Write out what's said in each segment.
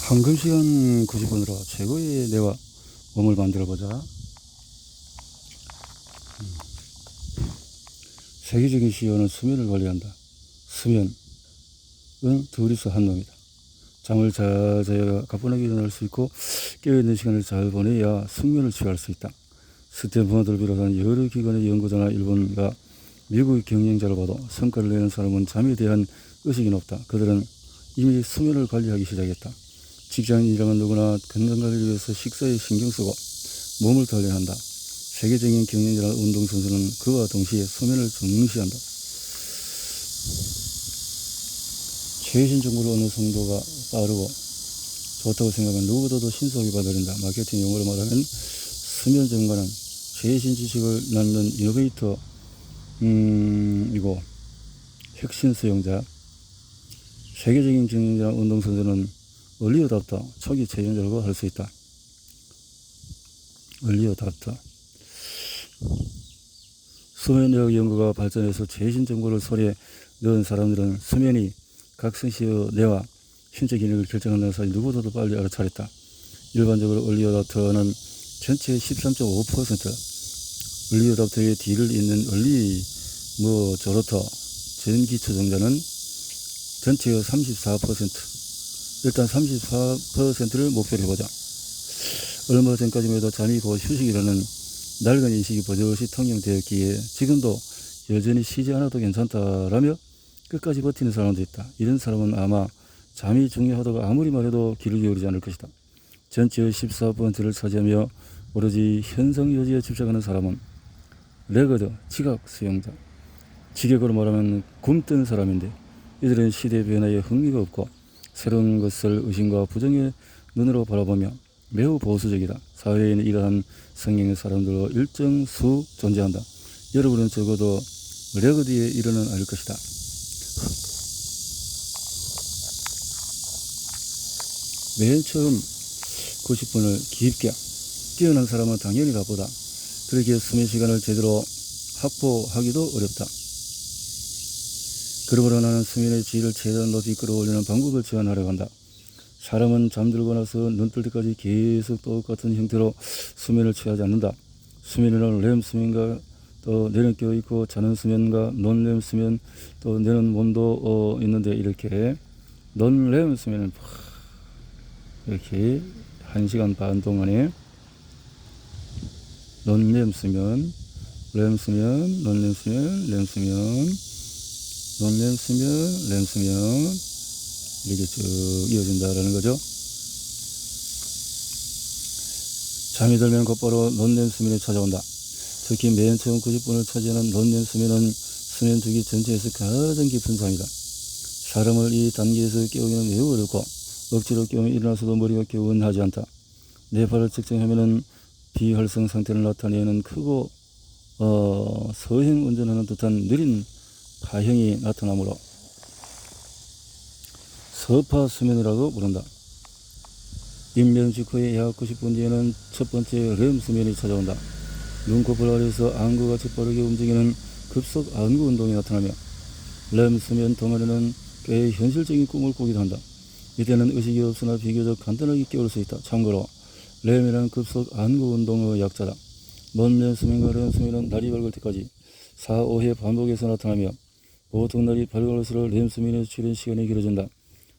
황금시간 90분으로 최고의 뇌와 몸을 만들어보자. 세계적인 CEO는 수면을 관리한다. 수면은 둘이서 한 놈이다. 잠을 잘 자야 가뿐하게 일어날 수 있고 깨어있는 시간을 잘 보내야 숙면을 취할 수 있다. 스탠퍼드를 비롯한 여러 기관의 연구자나 일본과 미국의 경영자를 봐도 성과를 내는 사람은 잠에 대한 의식이 높다. 그들은 이미 수면을 관리하기 시작했다. 직장인이라면 누구나 건강관리를 위해서 식사에 신경 쓰고 몸을 단련한다. 세계적인 경영자나 운동선수는 그와 동시에 수면을 중시한다. 최신 정보를 어느 정도가 빠르고 좋다고 생각하면 누구보다도 신속히 받아들인다. 마케팅 용어로 말하면 수면 전문가는 최신 지식을 낳는 이노베이터 이고 혁신 수용자. 세계적인 경영자나 운동선수는 얼리 어답터, 초기 체험자라고 할 수 있다. 얼리 어답터. 수면의학 연구가 발전해서 최신 정보를 손에 넣은 사람들은 수면이 각성시의 뇌와 신체 기능을 결정한다는 사실이 누구보다도 빨리 알아차렸다. 일반적으로 얼리 어답터는 전체의 13.5%, 얼리 어답터의 뒤를 잇는 얼리 저로터 전기 초정자는 전체의 34%. 일단 34%를 목표로 해보자. 얼마 전까지만 해도 잠이 곧 휴식이라는 낡은 인식이 버젓이 통용되었기에 지금도 여전히 쉬지 않아도 괜찮다라며 끝까지 버티는 사람도 있다. 이런 사람은 아마 잠이 중요하다고 아무리 말해도 귀를 기울이지 않을 것이다. 전체의 14%를 차지하며 오로지 현상 유지에 집착하는 사람은 레거드, 지각 수용자. 직역으로 말하면 굼뜬 사람인데 이들은 시대 변화에 흥미가 없고 새로운 것을 의심과 부정의 눈으로 바라보며 매우 보수적이다. 사회에 있는 이러한 성향의 사람들로 일정 수 존재한다. 여러분은 적어도 레거드의 일원은 아닐 것이다. 맨 처음 90분을 깊게 뛰어난 사람은 당연히 바쁘다. 그렇게 수면 시간을 제대로 확보하기도 어렵다. 그러므로 나는 수면의 질을 최대한 높이 끌어올리는 방법을 제안하려고 한다. 사람은 잠들고 나서 눈 뜰 때까지 계속 똑같은 형태로 수면을 취하지 않는다. 수면에는 렘 수면과 또 뇌는 깨어있고 자는 수면과 논렘 수면 또 뇌는 몸도 있는데 이렇게 논렘 수면은 이렇게 1시간 반 동안에 논렘 수면, 렘 수면, 논렘 수면, 렘 수면, 논렘 수면, 렘 수면 이렇게 쭉 이어진다라는 거죠. 잠이 들면 곧바로 논렘 수면이 찾아온다. 특히 맨 처음 90분을 차지하는 논렘 수면은 수면 주기 전체에서 가장 깊은 잠이다. 사람을 이 단계에서 깨우기는 매우 어렵고 억지로 깨우면 일어나서도 머리가 개운하지 않다. 뇌파를 측정하면은 비활성 상태를 나타내는 크고 서행 운전하는 듯한 느린 파형이 나타나므로 서파 수면이라고 부른다. 입면 직후에 약 90분 뒤에는 첫 번째 렘 수면이 찾아온다. 눈꺼풀 아래에서 안구같이 빠르게 움직이는 급속 안구 운동이 나타나며 렘 수면 동안에는 꽤 현실적인 꿈을 꾸기도 한다. 이때는 의식이 없으나 비교적 간단하게 깨울 수 있다. 참고로 렘이라는 급속 안구 운동의 약자다. 논렘 수면과 렘 수면은 날이 밝을 때까지 4, 5회 반복해서 나타나며 보통 날이 밝을수록 렘 수면에 취하는 시간이 길어진다.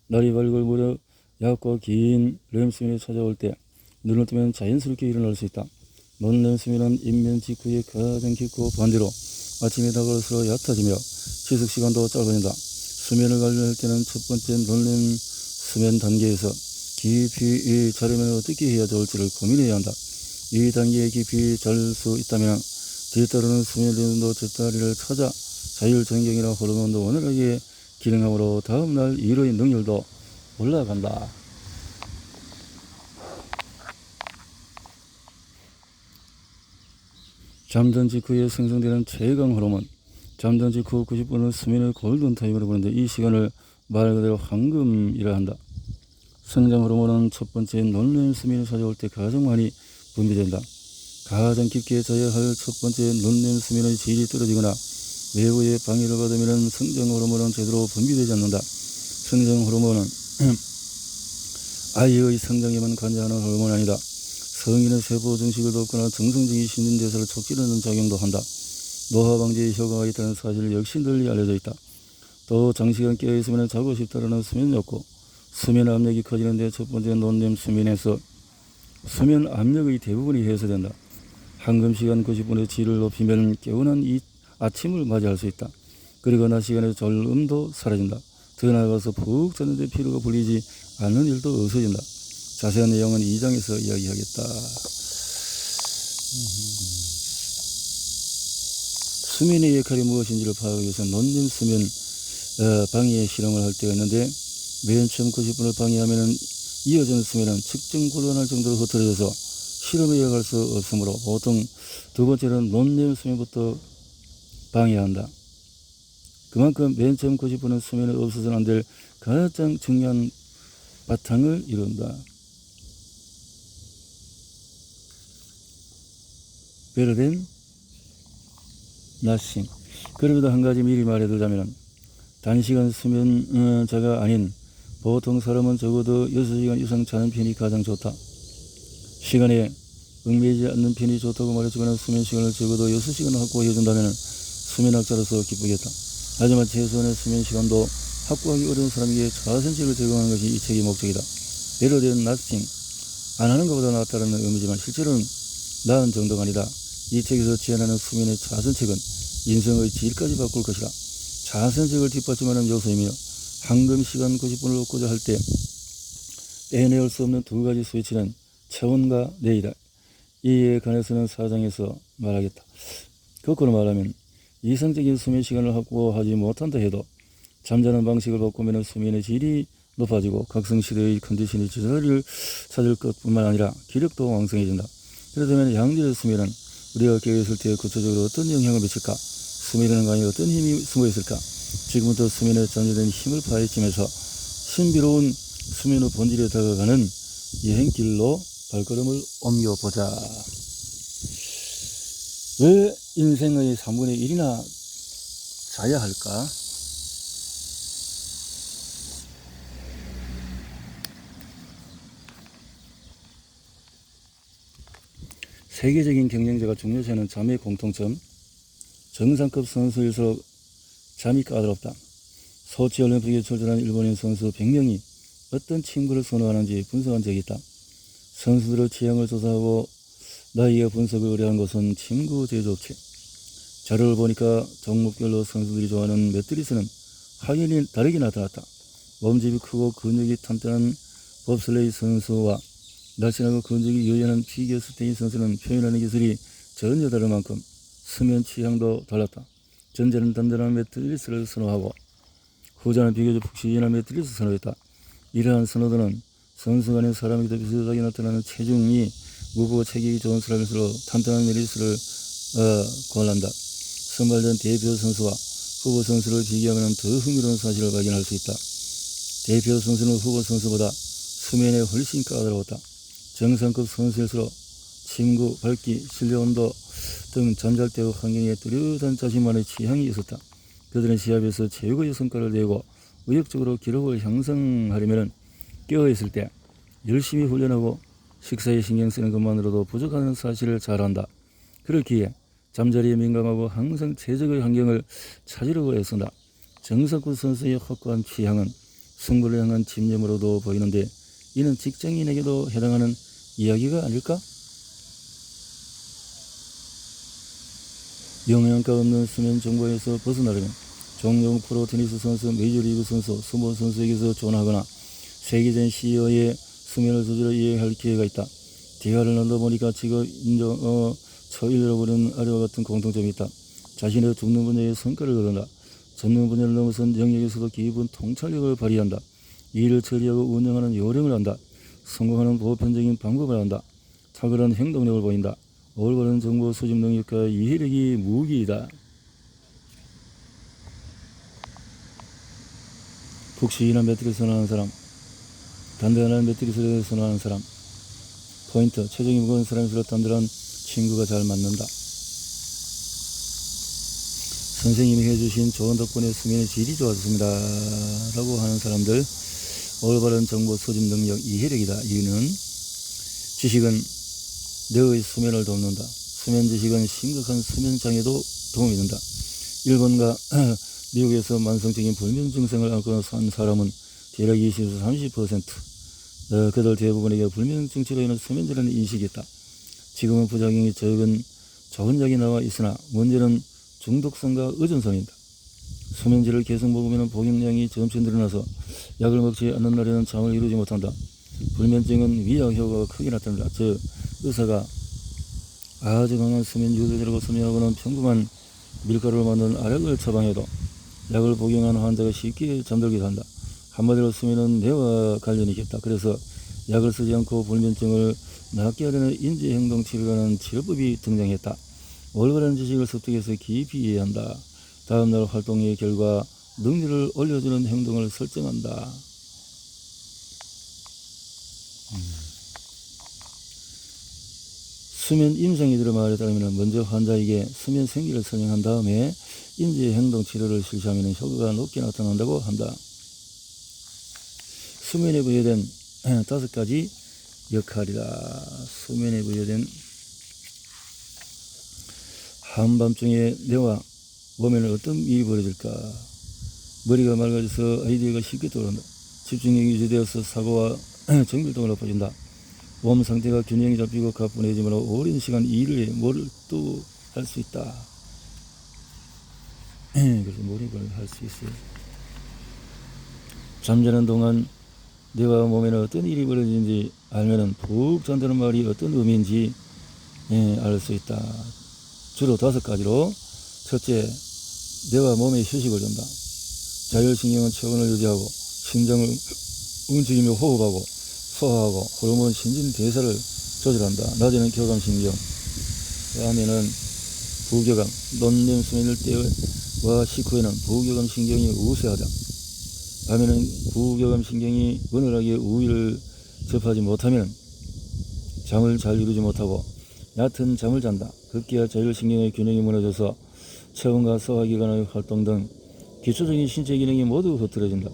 날이 밝을 무렵 얕고 긴 렘 수면이 찾아올 때 눈을 뜨면 자연스럽게 일어날 수 있다. 논렘 수면은 입면 직후에 가장 깊고 반대로 아침에 다가올수록 얕아지며 지속 시간도 짧아진다. 수면을 관리할 때는 첫 번째 논렘 수면 단계에서 깊이 자려면 어떻게 해야 좋을지를 고민해야 한다. 이 단계에 깊이 잘 수 있다면 뒤따르는 수면 리듬도 제자리를 찾아 자율전경이나 호르몬도 원활하게 기능함으로 다음날 일의 능률도 올라간다. 잠든 직후에 생성되는 최강 호르몬. 잠든 직후 90분은 수면의 골든타임으로 부르는데 이 시간을 말 그대로 황금이라 한다. 성장 호르몬은 첫 번째 논렘 수면이 찾아올 때 가장 많이 분비된다. 가장 깊게 자야 할 첫 번째 논렘 수면의 질이 떨어지거나 외부의 방해를 받으면 성장 호르몬은 제대로 분비되지 않는다. 성장 호르몬은 아이의 성장에만 관여하는 호르몬이 아니다. 성인의 세포 증식을 돕거나 정성적인 신진대사를 촉진하는 작용도 한다. 노화 방지에 효과가 있다는 사실 역시 널리 알려져 있다. 또 장시간 깨어있으면 자고 싶다라는 수면 욕구, 수면 압력이 커지는데 첫 번째 논점 수면에서 수면 압력의 대부분이 해소된다. 황금시간 90분의 질을 높이면 개운한 이 아침을 맞이할 수 있다. 그리고 낮 시간에 졸음도 사라진다. 더 나아가서 푹 잤는데 피로가 풀리지 않는 일도 없어진다. 자세한 내용은 2장에서 이야기하겠다. 수면의 역할이 무엇인지를 파악하기 위해서 논림 수면 방해 실험을 할 때가 있는데 맨 처음 90분을 방해하면 이어지는 수면은 측정 곤란할 정도로 흐트러져서 실험에 이어갈 수 없으므로 보통 두 번째는 논림 수면부터 방해한다. 그만큼 맨 처음 90분은 수면에 없어서는 안 될 가장 중요한 바탕을 이룬다. better than nothing. 그럼에도 한 가지 미리 말해두자면 단시간 수면자가 아닌 보통 사람은 적어도 6시간 이상 자는 편이 가장 좋다. 시간에 얽매이지 않는 편이 좋다고 말해주거나 수면 시간을 적어도 6시간 확보해준다면 수면학자로서 기쁘겠다. 하지만 최소한의 수면 시간도 확보하기 어려운 사람에게 자선책을 제공하는 것이 이 책의 목적이다. better than nothing. 안 하는 것보다 낫다는 의미지만 실제로는 나은 정도가 아니다. 이 책에서 제안하는 수면의 자선책은 인생의 질까지 바꿀 것이다. 자선책을 뒷받침하는 요소이며 황금시간 90분을 얻고자 할 때 빼내올 수 없는 두 가지 스위치는 체온과 내이다. 이에 관해서는 4장에서 말하겠다. 거꾸로 말하면 이상적인 수면 시간을 확보하지 못한다 해도 잠자는 방식을 바꾸면 수면의 질이 높아지고 각성시대의 컨디션이 제자리를 찾을 것뿐만 아니라 기력도 왕성해진다. 그렇다면 양질의 수면은 우리가 깨어있을 때 구체적으로 어떤 영향을 미칠까? 수면에는 과연 어떤 힘이 숨어있을까? 지금부터 수면에 잠재된 힘을 파헤치면서 신비로운 수면의 본질에 다가가는 여행길로 발걸음을 옮겨보자. 왜 인생의 3분의 1이나 자야 할까? 세계적인 경쟁자가 중요시하는 잠의 공통점. 정상급 선수일수록 잠이 까다롭다. 소치 올림픽에 출전한 일본인 선수 100명이 어떤 친구를 선호하는지 분석한 적이 있다. 선수들의 취향을 조사하고 나이와 분석을 의뢰한 것은 친구 제조업체. 자료를 보니까 종목별로 선수들이 좋아하는 매트리스는 확연히 다르게 나타났다. 몸집이 크고 근육이 탄탄한 봅슬레이 선수와 날씬하고 근육이 유연한 피겨 스케이팅 선수는 표현하는 기술이 전혀 다를 만큼 수면 취향도 달랐다. 전자는 단단한 매트리스를 선호하고 후자는 비교적 푹신한 매트리스를 선호했다. 이러한 선호도는 선수 간의 사람이 더 비슷하게 나타나는 체중이 무겁고 체격이 좋은 사람일수록 탄탄한 매트리스를 권한다. 선발전 대표 선수와 후보 선수를 비교하면 더 흥미로운 사실을 발견할 수 있다. 대표 선수는 후보 선수보다 수면에 훨씬 까다로웠다. 정상급 선수일수록 침구, 밝기, 실내 온도 등 잠잘 때의 환경에 뚜렷한 자신만의 취향이 있었다. 그들은 시합에서 최고의 성과를 내고 의욕적으로 기록을 형성하려면 깨어있을 때 열심히 훈련하고 식사에 신경 쓰는 것만으로도 부족하다는 사실을 잘 안다. 그렇기에 잠자리에 민감하고 항상 최적의 환경을 찾으려고 애쓴다. 정상급 선수의 확고한 취향은 승부를 향한 집념으로도 보이는데 이는 직장인에게도 해당하는 이야기가 아닐까? 영양가 없는 수면 정보에서 벗어나려면 종종 프로 테니스 선수, 메이저리그 선수, 스모 선수에게서 전화하거나 세계적인 CEO의 수면을 저절로 이해할 기회가 있다. 대화를 나누다 보니까 직업 인정 처일잃어버리는 아래와 같은 공통점이 있다. 자신의 전문 분야의 성과를 거둔다. 전문 분야를 넘어선 영역에서도 기본 통찰력을 발휘한다. 일을 처리하고 운영하는 요령을 안다. 성공하는 보편적인 방법을 안다. 탁월한 행동력을 보인다. 올바른 정보 수집 능력과 이해력이 무기이다. 푹신한 매트리스를 선호하는 사람, 단단한 매트리스를 선호하는 사람. 포인트, 체중이 무거운 사람일수록 단단한 친구가 잘 맞는다. 선생님이 해주신 조언 덕분에 수면의 질이 좋아졌습니다 라고 하는 사람들, 올바른 정보 수집 능력 이해력이다. 이유는 지식은 뇌의 수면을 돕는다. 수면 지식은 심각한 수면 장애도 도움이 된다. 일본과 미국에서 만성적인 불면 증상을 앓고 산 사람은 대략 20에서 30%. 그들 대부분에게 불면증 치료에는 수면제라는 인식이 있다. 지금은 부작용이 적은 좋은 약이 나와 있으나 문제는 중독성과 의존성입니다. 수면제를 계속 먹으면 복용량이 점차 늘어나서 약을 먹지 않는 날에는 잠을 이루지 못한다. 불면증은 위약 효과가 크게 나타난다. 즉 의사가 아주 강한 수면 유도제라고 설명하고는 평범한 밀가루를 만든 알약을 처방해도 약을 복용한 환자가 쉽게 잠들기도 한다. 한마디로 수면은 뇌와 관련이 깊다. 그래서 약을 쓰지 않고 불면증을 낫게 하려는 인지행동치료라는 치료법이 등장했다. 올바른 지식을 습득해서 깊이 이해한다. 다음날 활동의 결과 능률을 올려주는 행동을 설정한다. 수면 임상의들의 말에 따르면 먼저 환자에게 수면 생리를 설명한 다음에 인지행동치료를 실시하면 효과가 높게 나타난다고 한다. 수면에 부여된 5가지 역할이다. 수면에 부여된 한밤중에 뇌와 몸에는 어떤 일이 벌어질까? 머리가 맑아져서 아이디어가 쉽게 떠오른다. 집중력이 유지되어서 사고와 정밀도가 높아진다. 몸 상태가 균형이 잡히고 가뿐해지면 오랜 시간 일을 몰두할 수 있다. 그래서 몰입을 할 수 있어요. 잠자는 동안 뇌와 몸에는 어떤 일이 벌어지는지 알면은 푹 잔다는 말이 어떤 의미인지 알 수 있다. 주로 5가지로 첫째, 뇌와 몸에 휴식을 준다. 자율신경은 체온을 유지하고 심장을 움직이며 호흡하고 소화하고 호르몬 신진대사를 조절한다. 낮에는 교감신경, 다음에는 부교감, 논림 수면일 때와 식후에는 부교감신경이 우세하다. 밤에는 부교감신경이 원활하게 우위를 접하지 못하면 잠을 잘 이루지 못하고 얕은 잠을 잔다. 급기야 자율신경의 균형이 무너져서 체온과 소화기관의 활동 등 기초적인 신체 기능이 모두 흐트러진다.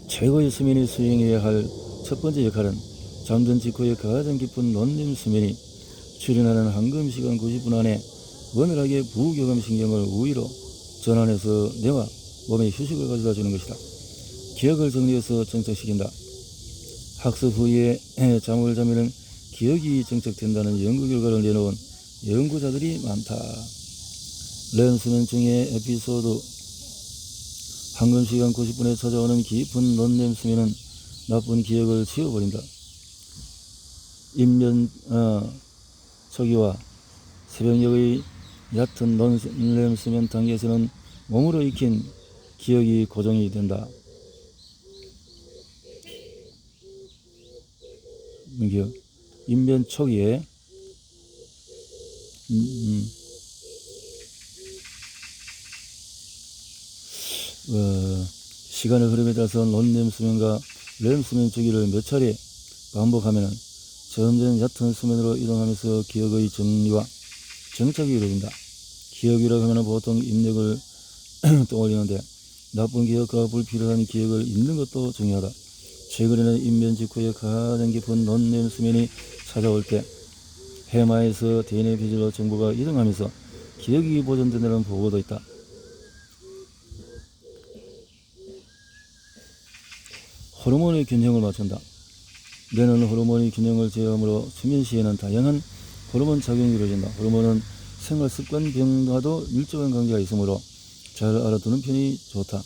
최고의 수면이 수행해야 할 첫 번째 역할은 잠든 직후에 가장 깊은 논림 수면이 출현하는 황금시간 90분 안에 원활하게 부교감신경을 우위로 전환해서 뇌와 몸에 휴식을 가져다 주는 것이다. 기억을 정리해서 정착시킨다. 학습 후에 잠을 자면 기억이 정착된다는 연구 결과를 내놓은 연구자들이 많다. 렘 수면 중에 에피소드 황금시간 90분에 찾아오는 깊은 논렘 수면은 나쁜 기억을 지워버린다. 인면 초기와 새벽녘의 얕은 논렘 수면 단계에서는 몸으로 익힌 기억이 고정이 된다. 인면 초기에 시간의 흐름에 따라서 논렘 수면과 렘 수면 주기를 몇 차례 반복하면 점점 얕은 수면으로 이동하면서 기억의 정리와 정착이 이루어진다. 기억이라고 하면 보통 입력을 떠올리는데 나쁜 기억과 불필요한 기억을 잊는 것도 중요하다. 최근에는 인면 직후에 가장 깊은 논렘 수면이 찾아올 때 해마에서 DNA 표질로 정보가 이동하면서 기억이 보존된다는 보고도 있다. 호르몬의 균형을 맞춘다. 뇌는 호르몬의 균형을 제어하므로 수면 시에는 다양한 호르몬 작용이 이루어진다. 호르몬은 생활습관병과도 밀접한 관계가 있으므로 잘 알아두는 편이 좋다.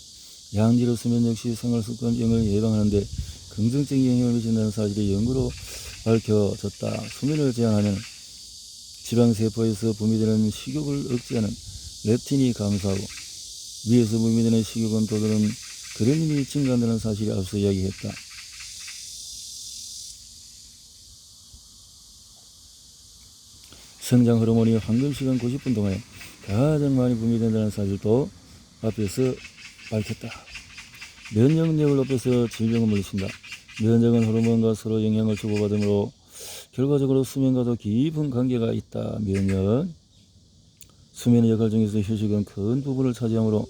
양질의 수면 역시 생활습관병을 예방하는데 긍정적인 영향을 미친다는 사실이 연구로 밝혀졌다. 수면을 제한하면 지방세포에서 분비되는 식욕을 억제하는 렙틴이 감소하고 위에서 분비되는 식욕은 도도는 그레닌이 증가한다는 사실이 앞서 이야기했다. 성장 호르몬이 황금시간 90분 동안에 가장 많이 분비된다는 사실도 앞에서 밝혔다. 면역력을 높여서 질병을 물리친다. 면역은 호르몬과 서로 영향을 주고받으므로 결과적으로 수면과도 깊은 관계가 있다. 면역. 수면의 역할 중에서 휴식은 큰 부분을 차지하므로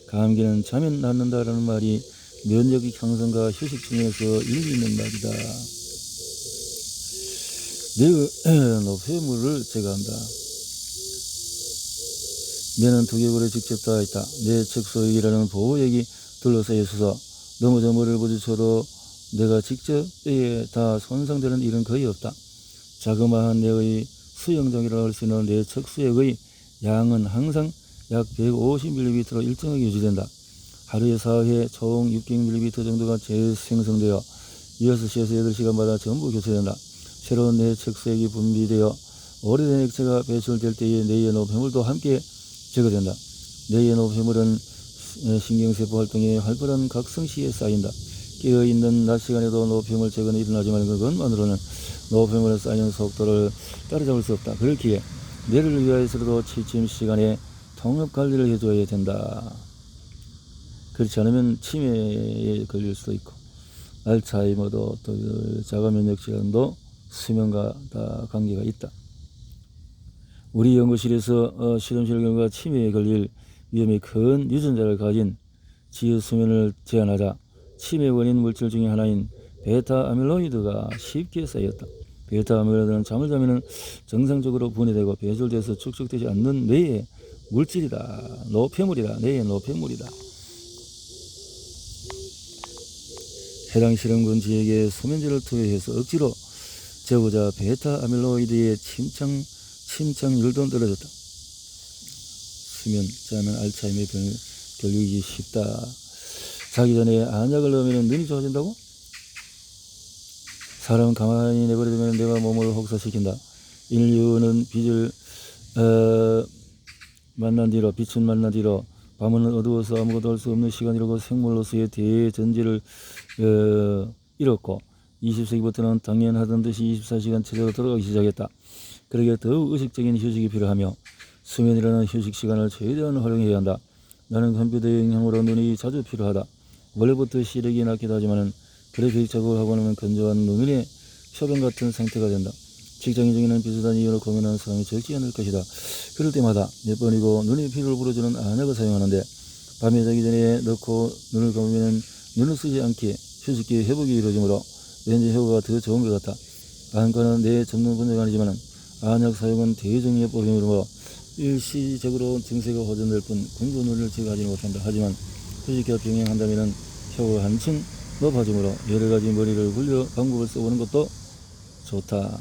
감기는 자면 낫는다라는 말이 면역력 향상과 휴식 중에서 일리 있는 말이다. 뇌의 노폐물을 제거한다. 뇌는 두개골에 직접 닿아 있다. 뇌 척소액이라는 보호액이 둘러싸여 있어서 넘어져 머리를 부딪혀도 뇌가 직접 뼈에 다 손상되는 일은 거의 없다. 자그마한 뇌의 수영장이라고 할 수 있는 뇌 척수액의 양은 항상 약 150ml로 일정하게 유지된다. 하루에 4회 총 600ml 정도가 재생성되어 6시에서 8시간마다 전부 교체된다. 새로운 뇌 척수액이 분비되어 오래된 액체가 배출될 때에 뇌의 노폐물도 함께 제거된다. 뇌의 노폐물은 신경세포 활동에 활발한 각성 시에 쌓인다. 깨어있는 낮 시간에도 노폐물 제거는 일어나지만 그것만으로는 노폐물에 쌓이는 속도를 따라잡을 수 없다. 그렇기에 뇌를 위하여서라도 취침 시간에 통합 관리를 해줘야 된다. 그렇지 않으면 치매에 걸릴 수도 있고 알츠하이머도 또 자가면역 질환도 수면과 다 관계가 있다. 우리 연구실에서 실험실 결과 치매에 걸릴 위험이 큰 유전자를 가진 지읒 수면을 제한하자 치매 원인 물질 중에 하나인 베타 아밀로이드가 쉽게 쌓였다. 베타 아밀로이드는 잠을 자면 정상적으로 분해되고 배출돼서 축적되지 않는 뇌의 물질이다. 노폐물이다. 뇌의 노폐물이다. 해당 실험군지에게 수면제를 투여해서 억지로 재보자 베타 아밀로이드의 침착률도 떨어졌다. 수면, 자면 알츠하이머에 걸리기 쉽다. 자기 전에 안약을 넣으면 눈이 좋아진다고? 사람은 가만히 내버려두면 내가 몸을 혹사시킨다. 인류는 빛은 만난 뒤로 밤은 어두워서 아무것도 할 수 없는 시간이라고 생물로서의 대전제를 잃었고 20세기부터는 당연하던 듯이 24시간 체제로 돌아가기 시작했다. 그러기에 더욱 의식적인 휴식이 필요하며 수면이라는 휴식 시간을 최대한 활용해야 한다. 나는 컴퓨터의 영향으로 눈이 자주 필요하다. 원래부터 시력이 낮기도 하지만 그래픽 작업을 하고 나면 건조한 노면의 표변 같은 상태가 된다. 직장인 중에는 비슷한 이유로 고민하는 사람이 적지 않을 것이다. 그럴 때마다 몇 번이고 눈의 피로를 불어주는 안약을 사용하는데 밤에 자기 전에 넣고 눈을 감으면 눈을 쓰지 않게 휴식기 회복이 이루어지므로 왠지 효과가 더 좋은 것 같다. 안과는 내 전문 분야가 아니지만 안약 사용은 대정예법이므로 일시적으로 증세가 호전될 뿐 근고 눈을 제거하지 못한다. 하지만 휴식과 병행한다면 효과가 한층 높아지므로 여러가지 머리를 굴려 방법을 써보는 것도 좋다.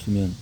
수면